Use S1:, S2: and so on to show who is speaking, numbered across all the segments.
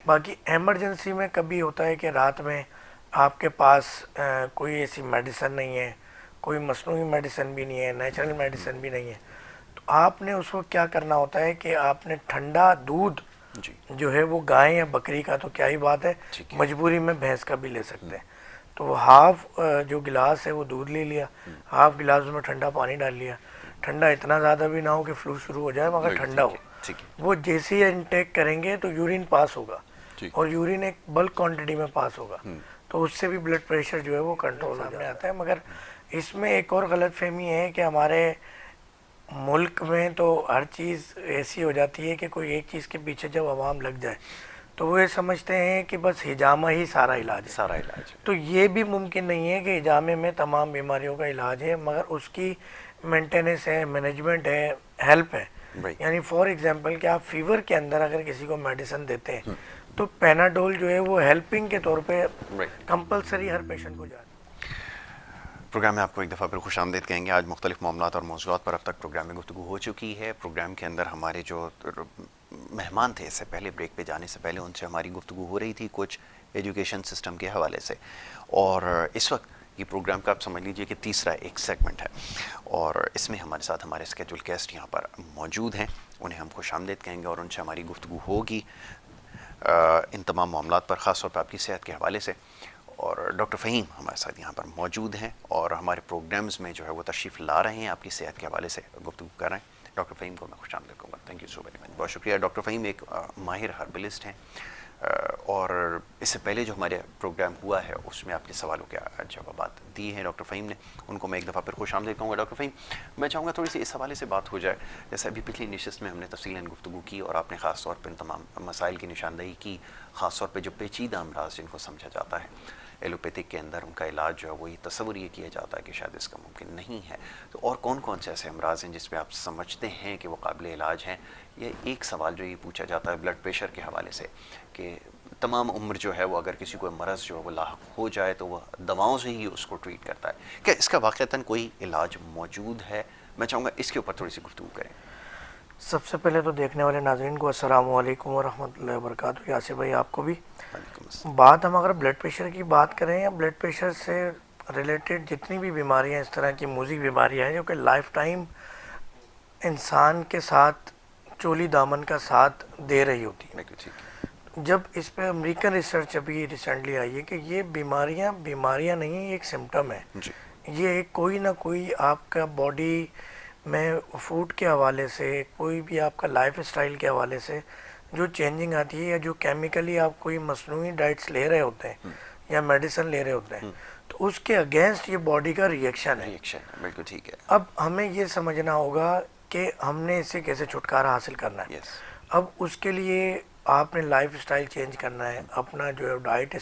S1: बाकी इमरजेंसी में कभी होता है कि रात में आपके पास कोई ऐसी मेडिसिन नहीं है, कोई मसनूई मेडिसिन भी नहीं है, नेचुरल मेडिसिन भी नहीं है, तो आपने उसको क्या करना होता है कि आपने ठंडा दूध
S2: जी।
S1: जो है वो गाय या बकरी का तो क्या ही बात है,
S2: ठीक है।
S1: मजबूरी में भैंस का भी ले सकते हैं। तो वो हाफ जो गिलास है वो दूध ले लिया, हाफ गिलास में ठंडा पानी डाल लिया। ठंडा इतना ज़्यादा भी ना हो कि फ्लू शुरू हो जाए, मगर
S2: बिल्कुल
S1: ठंडा
S2: ठीक
S1: हो।
S2: है। ठीक है।
S1: वो जैसे ही इनटेक करेंगे तो यूरिन पास होगा,
S2: जी।
S1: और यूरिन एक बल्क क्वांटिटी में पास होगा, तो उससे भी ब्लड प्रेशर जो है वो कंट्रोल सामने आता है। मगर इसमें एक और गलत फहमी है कि हमारे मुल्क में तो हर चीज़ ऐसी हो जाती है कि कोई एक चीज़ के पीछे जब आवाम लग जाए तो वो ये समझते हैं कि बस हिजामा ही सारा इलाज है।
S2: सारा इलाज है।
S1: तो ये भी मुमकिन नहीं है कि हिजामे में तमाम बीमारियों का इलाज है, मगर उसकी मेंटेनेंस है, मैनेजमेंट है, हेल्प है।
S2: वही।
S1: यानी फॉर एग्जांपल कि आप फीवर के अंदर अगर किसी को मेडिसिन देते हैं तो पेनाडोल जो है वो हेल्पिंग के तौर पे
S2: राइट।
S1: कंपलसरी हर पेशेंट को जाती है।
S2: प्रोग्राम में आपको एक दफ़ा फिर खुशामदीद कहेंगे। आज मुख्तलिफ मामलात और मौज़ूआत पर अब तक प्रोग्राम में गुफ्तगू हो चुकी है। प्रोग्राम के अंदर हमारे जो मेहमान थे, इससे पहले ब्रेक पे जाने से पहले उनसे हमारी गुफ्तगू हो रही थी कुछ एजुकेशन सिस्टम के हवाले से, और इस वक्त ये प्रोग्राम का आप समझ लीजिए कि तीसरा एक सेगमेंट है, और इसमें हमारे साथ हमारे स्केड्यूल गेस्ट यहाँ पर मौजूद हैं। उन्हें हम खुशामदीद कहेंगे और उनसे हमारी गुफ्तगू होगी इन तमाम मामलात पर, ख़ास तौर पर आपकी सेहत के हवाले से। और डॉक्टर फ़हीम हमारे साथ यहाँ पर मौजूद हैं और हमारे प्रोग्राम्स में जो है वो तशरीफ़ ला रहे हैं, आपकी सेहत के हवाले से गुफ्तगू कर रहे हैं। डॉक्टर फ़हीम को मैं खुशामदीद कहूँगा। Thank you so very much, बहुत शुक्रिया। डॉक्टर फ़हीम एक माहिर हर्बलिस्ट हैं, और इससे पहले जो हमारे प्रोग्राम हुआ है उसमें आपके सवालों के जवाब दिए हैं डॉक्टर फ़हीम ने, उनको मैं एक दफ़ा फिर खुशामदीद कहूँगा। डॉक्टर फ़हीम, मैं चाहूँगा थोड़ी सी इस हवाले से बात हो जाए, जैसे अभी पिछली नशिस्त में हमने तफसीलन गुफ्तगू की और आपने ख़ास तौर पर इन तमाम मसाइल की निशानदही की, ख़ास तौर पर जो पेचीदा अमराज जिनको समझा जाता है एलोपैथिक के अंदर, उनका इलाज जो है वही तस्वुर ये किया जाता है कि शायद इसका मुमकिन नहीं है। तो और कौन कौन से ऐसे अमराज हैं जिसमें आप समझते हैं कि वो काबिल इलाज हैं? ये एक सवाल जो ये पूछा जाता है ब्लड प्रेशर के हवाले से कि तमाम उम्र जो है वो अगर किसी को मरज़ जो है वो लाहक हो जाए तो वह दवाओं से ही उसको ट्रीट करता है, क्या इसका वाक़तन कोई इलाज मौजूद है? मैं चाहूँगा इसके ऊपर थोड़ी सी गुफ्तगू करें।
S1: सबसे पहले तो देखने वाले नाज़रीन को अस्सलामु अलैकुम व रहमतुल्लाहि व बरकातुहू। यासिर भाई आपको भी।
S2: वालेकुम अस्सलाम।
S1: बात हम अगर ब्लड प्रेशर की बात करें या ब्लड प्रेशर से रिलेटेड जितनी भी बीमारियां इस तरह की मूजिक बीमारियां हैं जो कि लाइफ टाइम इंसान के साथ चोली दामन का साथ दे रही होती हैं,
S2: बिल्कुल ठीक है।
S1: जब इस पे अमेरिकन रिसर्च अभी रिसेंटली आई है कि ये बीमारियां नहीं, एक सिम्टम है।
S2: जी।
S1: ये कोई ना कोई आपका बॉडी में फूड के हवाले से, कोई भी आपका लाइफ स्टाइल के हवाले से जो चेंजिंग आती है, या जो केमिकली आप कोई मसनूई डाइट्स ले रहे होते हैं या मेडिसिन ले रहे होते हैं, तो उसके अगेंस्ट ये बॉडी का रिएक्शन है।
S2: बिल्कुल ठीक है।
S1: अब हमें ये समझना होगा कि हमने इससे कैसे छुटकारा हासिल करना है।
S2: यस।
S1: अब उसके लिए आपने लाइफ स्टाइल चेंज करना है, अपना जो है डाइट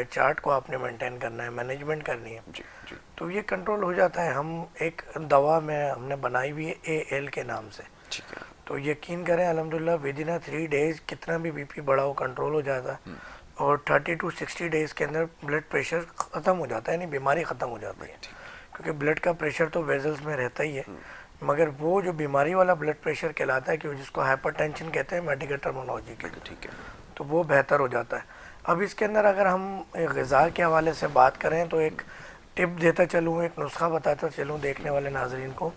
S1: चार्ट को आपने मेंटेन करना है, मैनेजमेंट करनी है,
S2: जी जी।
S1: तो ये कंट्रोल हो जाता है। हम एक दवा में हमने बनाई हुई है AL के नाम से,
S2: ठीक है।
S1: तो यकीन करें अल्हम्दुलिल्लाह विद इन 3 डेज कितना भी BP बढ़ा हो कंट्रोल हो जाता है, और 30 to 60 डेज के अंदर ब्लड प्रेशर ख़त्म हो जाता है, यानी बीमारी ख़त्म हो जाती है। क्योंकि ब्लड का प्रेशर तो वेजल्स में रहता ही है, मगर वो जो बीमारी वाला ब्लड प्रेशर कहलाता है, कि जिसको हाइपरटेंशन कहते हैं मेडिकल टर्मिनोलॉजी के,
S2: ठीक है।
S1: तो वो बेहतर हो जाता है। अब इसके अंदर अगर हम ग़िज़ा के हवाले से बात करें तो एक टिप देता चलूँ, एक नुस्खा बताता चलूँ देखने वाले नाजरीन को,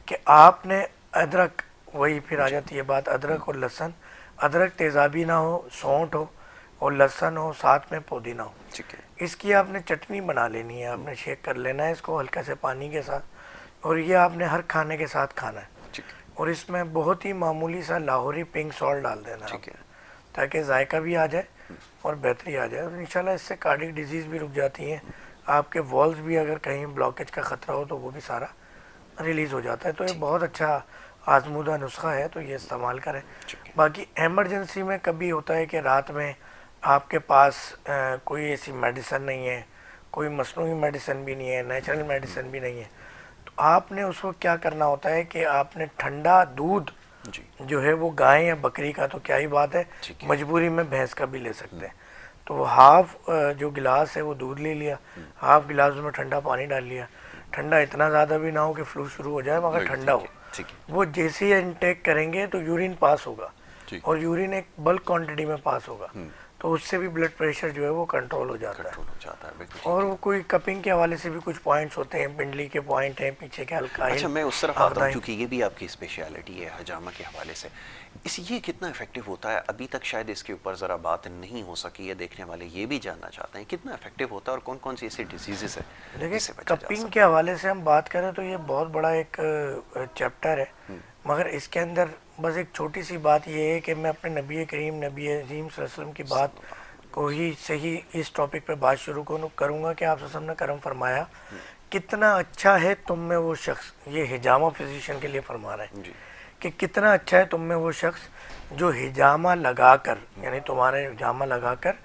S1: कि आपने अदरक, वही फिर आ जाती है बात अदरक और लहसुन, अदरक तेज़ाबी ना हो, सौंठ हो और लहसुन हो, साथ में पुदीना हो,
S2: ठीक है।
S1: इसकी आपने चटनी बना लेनी है, आपने शेक कर लेना है इसको हल्का से पानी के साथ, और ये आपने हर खाने के साथ खाना है।
S2: ठीक है।
S1: और इसमें बहुत ही मामूली सा लाहौरी पिंक सॉल्ट डाल देना है,
S2: ठीक है।
S1: ताकि जायका भी आ जाए और बेहतरी आ जाए, और इंशाल्लाह इससे कार्डियक डिजीज़ भी रुक जाती हैं। आपके वॉल्स भी अगर कहीं ब्लॉकेज का ख़तरा हो तो वो भी सारा रिलीज़ हो जाता है। तो ये बहुत अच्छा आजमूदा नुस्खा है, तो ये इस्तेमाल करें। बाकी एमरजेंसी में कभी होता है कि रात में आपके पास कोई ऐसी मेडिसिन नहीं है, कोई मसनूई मेडिसिन भी नहीं है, नेचुरल मेडिसिन भी नहीं है, तो आपने उसको क्या करना होता है कि आपने ठंडा दूध जो है वो गाय या बकरी का तो क्या ही बात है, मजबूरी में भैंस का भी ले सकते हैं। तो वो हाफ जो गिलास है वो दूध ले लिया, हाफ गिलास में ठंडा पानी डाल लिया। ठंडा इतना ज़्यादा भी ना हो कि फ्लू शुरू हो जाए, मगर ठंडा हो। वो जैसे ही इनटेक करेंगे तो यूरिन पास होगा, और यूरिन एक बल्क क्वांटिटी में पास होगा, तो तो उससे भी ब्लड प्रेशर जो है वो कंट्रोल हो जाता है।
S2: कंट्रोल हो जाता है, बिल्कुल ठीक
S1: और
S2: है।
S1: वो कोई कपिंग के हवाले से भी कुछ पॉइंट्स होते हैं, पिंडली के पॉइंट हैं, पीछे के अल्काइल
S2: अच्छा, मैं उस तरफ आता हूँ
S1: अगदाइन।
S2: क्योंकि ये भी आपकी स्पेशलिटी है हजामा के हवाले से। ये कितना इफेक्टिव होता है? अभी तक शायद इसके ऊपर ज़रा बात नहीं हो सकी है, देखने वाले ये भी जानना चाहते हैं कितना इफेक्टिव होता है और कौन कौन सी ऐसी डिजीजेस है
S1: देखिए,
S2: जिससे बचा जा
S1: कपिंग के
S2: सकता
S1: हवाले से हम बात करें तो ये बहुत बड़ा एक चैप्टर है, मगर इसके अंदर बस एक छोटी सी बात ये है कि मैं अपने नबी करीम नबी अज़ीम सल्लल्लाहु अलैहि वसल्लम की बात को ही सही इस टॉपिक पे बात शुरू करूँगा कि आप वसल्लम ने करम फरमाया, कितना अच्छा है तुम में वो शख्स, ये हिजामा फिजिशियन के लिए फरमा रहे हैं
S2: जी।
S1: कि कितना अच्छा है तुम में वो शख्स जो हिजामा लगाकर, यानी तुम्हारे हिजामा लगाकर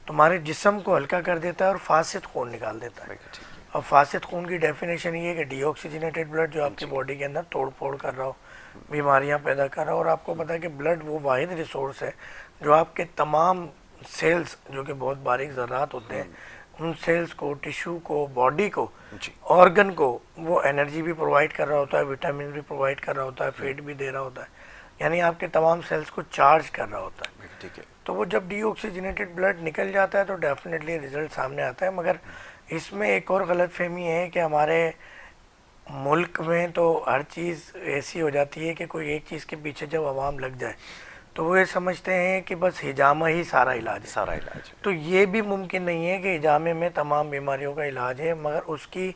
S1: तुम्हारे जिस्म को हल्का कर देता है और फासिद खून निकाल देता है।
S2: बिल्कुल ठीक है।
S1: अब फासिद खून की डेफिनेशन ये है कि डीऑक्सीजनेटेड ब्लड जो आपकी बॉडी के अंदर तोड़ फोड़ कर रहा हो, बीमारियां पैदा कर रहा हो। और आपको पता है कि ब्लड वो वाहिद रिसोर्स है जो आपके तमाम सेल्स, जो कि बहुत बारीक ज़रात होते हैं, उन सेल्स को, टिश्यू को, बॉडी को,
S2: जी।
S1: ऑर्गन को वो एनर्जी भी प्रोवाइड कर रहा होता है, विटामिन भी प्रोवाइड कर रहा होता है, फीड भी दे रहा होता है, यानी आपके तमाम सेल्स को चार्ज कर रहा होता है।
S2: बिल्कुल ठीक है।
S1: तो वो जब डीऑक्सीजनेटेड ब्लड निकल जाता है तो डेफिनेटली रिजल्ट सामने आता है। मगर इसमें एक और गलतफहमी है कि हमारे मुल्क में तो हर चीज़ ऐसी हो जाती है कि कोई एक चीज़ के पीछे जब आवाम लग जाए तो वो ये समझते हैं कि बस हिजामा ही सारा इलाज है।
S2: सारा इलाज है।
S1: तो ये भी मुमकिन नहीं है कि हिजामे में तमाम बीमारियों का इलाज है, मगर उसकी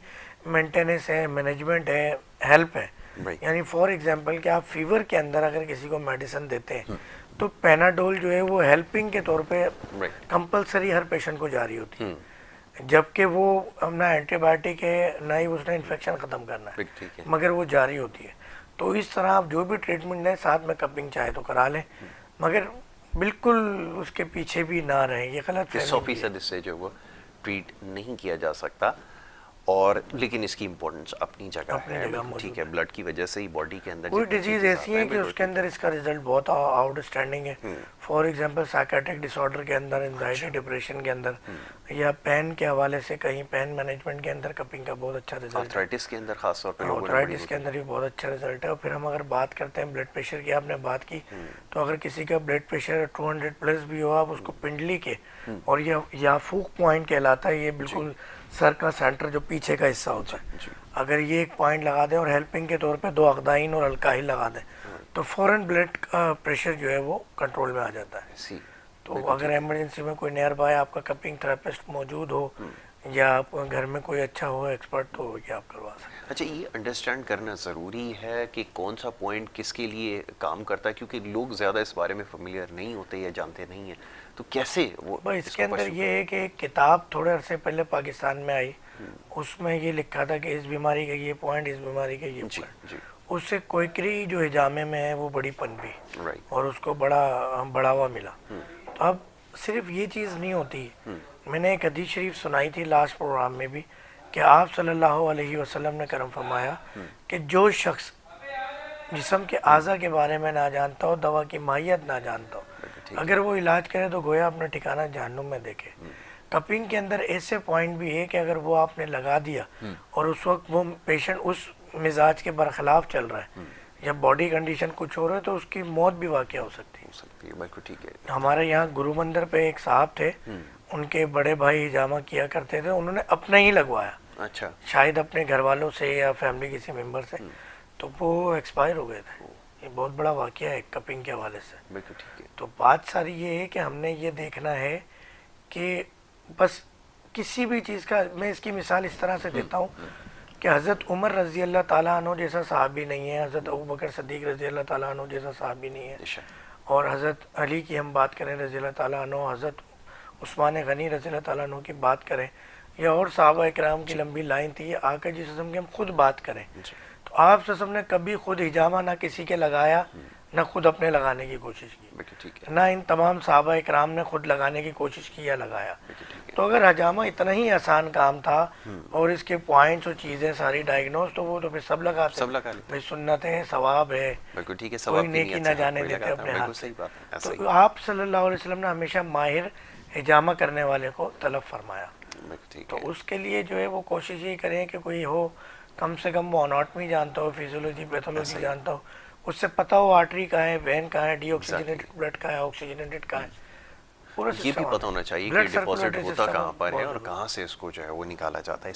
S1: मेंटेनेंस है, मैनेजमेंट है, हेल्प है।
S2: Right.
S1: यानी फॉर एग्जांपल कि आप फीवर के अंदर अगर किसी को मेडिसिन देते हैं तो पेनाडोल जो है वो हेल्पिंग के तौर पे
S2: Right.
S1: कंपलसरी हर पेशेंट को जारी होती है, जबकि वो ना एंटीबायोटिक है ना ही उसने इन्फेक्शन ख़त्म करना है,
S2: बिल्कुल ठीक है।
S1: मगर वो जारी होती है। तो इस तरह आप जो भी ट्रीटमेंट लें साथ में कपिंग चाहे तो करा लें, मगर बिल्कुल उसके पीछे भी ना रहें, ये गलत
S2: कि 100% इससे जो वो ट्रीट नहीं किया जा सकता, और लेकिन इसकी इम्पोर्टेंस अपनी जगह
S1: अपनी
S2: है।
S1: जगह
S2: बिल्कुल
S1: मौजूद
S2: ठीक है। ब्लड की वजह से ही बॉडी के अंदर
S1: कोई
S2: जितनी
S1: डिजीज़
S2: चीजें
S1: ऐसी
S2: आती
S1: है
S2: हैं,
S1: कि
S2: बिल्कुल
S1: उसके अंदर इसका रिजल्ट बहुत आउटस्टैंडिंग है। फॉर एग्जांपल साइकेट्रिक डिसऑर्डर के अंदर, एंजाइटी डिप्रेशन के अंदर, या पेन के हवाले से कहीं पेन मैनेजमेंट के अंदर कपिंग का बहुत अच्छा रिजल्ट है।
S2: आर्थराइटिस के अंदर खास तौर पे लोगों ने बड़ी
S1: आर्थराइटिस के अंदर भी बहुत अच्छा रिजल्ट है। और फिर हम अगर बात करते हैं ब्लड प्रेशर की, आपने बात की, तो अगर किसी का ब्लड प्रेशर 200 प्लस भी हो, आप उसको पिंडली के, और ये याफूक पॉइंट कहलाता है, ये बिल्कुल सर का सेंटर जो पीछे का हिस्सा होता है,
S2: जी।
S1: अगर ये एक पॉइंट लगा दें और हेल्पिंग के तौर पे 2 अकदाइन और अल्काहिल लगा दें तो फ़ौरन ब्लड का प्रेशर जो है वो कंट्रोल में आ जाता है।
S2: सी
S1: तो अगर इमरजेंसी में कोई नियर बाय आपका कपिंग थेरेपिस्ट मौजूद हो या आप घर में कोई अच्छा हो एक्सपर्ट, तो ये आप करवा सकते हैं।
S2: अच्छा, ये अंडरस्टैंड करना ज़रूरी है कि कौन सा पॉइंट किसके लिए काम करता है, क्योंकि लोग ज़्यादा इस बारे में फेमिलियर नहीं होते या जानते नहीं हैं, तो कैसे वो
S1: बस इसके
S2: इसको
S1: अंदर
S2: pursue
S1: ये है कि एक किताब थोड़े अरसे पहले पाकिस्तान में आई, उसमें ये लिखा था कि इस बीमारी का ये पॉइंट, इस बीमारी का ये
S2: जी
S1: पॉइंट।
S2: जी।
S1: उससे कोइकरी जो हिजामे में है वो बड़ी पनपी
S2: राइट।
S1: और उसको बड़ा बढ़ावा मिला। तो अब सिर्फ ये चीज़ नहीं होती, मैंने एक हदीस शरीफ सुनाई थी लास्ट प्रोग्राम में भी कि आप सल्लल्लाहु अलैहि वसल्लम ने करम फरमाया कि जो शख्स जिस्म के आज़ा के बारे में ना जानता हो, दवा की माहियत ना जानता हो, अगर वो इलाज करे तो गोया अपना ठिकाना जहन्नुम में देखे। कपिंग के अंदर ऐसे पॉइंट भी है कि अगर वो आपने लगा दिया और उस वक्त वो पेशेंट उस मिजाज के बरखिलाफ चल रहा है या बॉडी कंडीशन कुछ हो रहा है तो उसकी मौत भी वाक़या हो सकती
S2: है। बिल्कुल ठीक है।
S1: हमारे यहाँ गुरु मंदिर पे एक साहब थे, उनके बड़े भाई हिजामा किया करते थे, उन्होंने अपना ही लगवाया,
S2: अच्छा।
S1: शायद अपने घर वालों से या फैमिली किसी मेंबर से, तो वो एक्सपायर हो गए थे। ये बहुत बड़ा वाक़या है कपिंग के हवाले से।
S2: बिल्कुल ठीक है।
S1: तो बात सारी ये है कि हमने ये देखना है कि बस किसी भी चीज़ का, मैं इसकी मिसाल इस तरह से देता हूँ कि हज़रत उमर रज़ी अल्लाह ताला अन्हु जैसा साहबी नहीं है, हज़रत अबू बकर सिद्दीक़ रज़ी अल्लाह ताला अन्हु जैसा साहबी नहीं है, और हज़रत अली की हम बात करें रज़ी अल्लाह ताला अन्हु, हज़रत उस्मान गनी रज़ी अल्लाह ताला अन्हु की बात करें, या और सहाबा इकराम की लंबी लाइन थी, आका जी सल्लल्लाहु अलैहि वसल्लम की हम खुद बात करें, तो आप सल्लल्लाहु अलैहि वसल्लम ने कभी खुद हिजामा ना किसी के लगाया, ना खुद अपने लगाने की कोशिश की, ना इन तमाम सहाबा इकराम ने खुद लगाने की कोशिश की या लगाया। तो अगर हिजामा इतना ही आसान काम था और इसके पॉइंट्स और चीज़ें सारी डायग्नोज, तो वो तो फिर सब लगाते,
S2: सब लगा लेते,
S1: भाई सुन्नत है, सवाब है,
S2: बिल्कुल ठीक है,
S1: कोई नेकी ना जाने देते अपने हाथ से। तो आप सल्लल्लाहु अलैहि वसल्लम ने हमेशा माहिर हिजामा करने वाले को तलब फरमाया। तो उसके लिए जो है वो कोशिश ये करें कि कोई हो, कम से कम वो एनाटॉमी जानता हो, फिजियोलॉजी पैथोलॉजी जानता हो, उससे पता हो आर्टरी कहाँ है, वेन कहाँ है, डीऑक्सीजनेटेड ब्लड कहाँ है, ऑक्सीजनेटेड कहाँ है, पूरा
S2: ये भी
S1: सिस्टम
S2: पता होना चाहिए कि
S1: ब्लड
S2: डिपॉजिट
S1: सर्कुलेटरी
S2: होता
S1: सिस्टम
S2: कहाँ पर है
S1: बहुत
S2: और
S1: ज़रूरी
S2: कहाँ से इसको जो है वो निकाला जाता है।